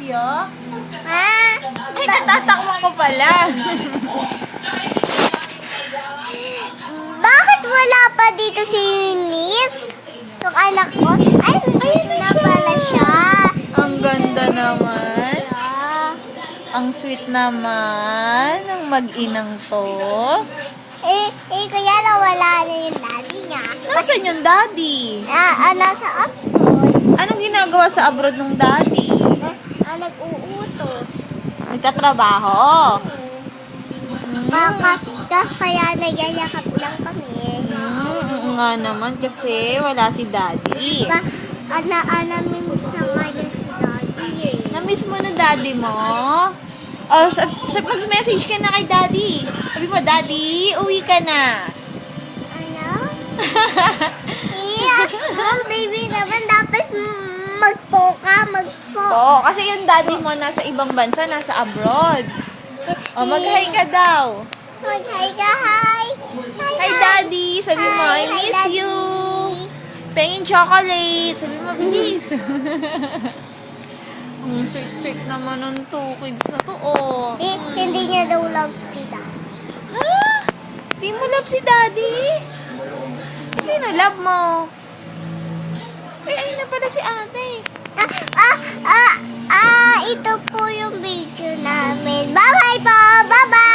kuya? Ah, Ay, natatakman ko pala. bakit wala pa dito si Miss? Yung anak ko? Ay, ayun na pala siya. Ang ganda naman. Ah, Ang sweet naman ng mag-inang to. kaya nawala na yung daddy niya. Nasaan yung daddy? Nasa upload. Anong ginagawa sa abroad ng daddy? Nag-uutos. Nagtatrabaho. Kaya nagyayakap lang kami. Nga naman kasi wala si daddy. Miss na kaya si daddy eh. Na-miss mo na daddy mo? Oh, mag-message ka na kay daddy. Sabi mo, daddy, uwi ka na. Ano? Baby naman dapat magpo ka. Oo, kasi yung daddy mo nasa ibang bansa, nasa abroad. Oh, mag-hi ka daw. Mag-hi ka, hi. Hi, daddy. Sabi mo, I miss Daddy. you. Pengin chocolate. Sabi mo, please. Ang sweet-sweet naman ng two kids na to, oh. Hindi niya daw love si daddy. Ha? Di mo love si daddy? Sino love mo? Ayun na pala si ate. Ito po yung video namin. Bye-bye po! Bye-bye!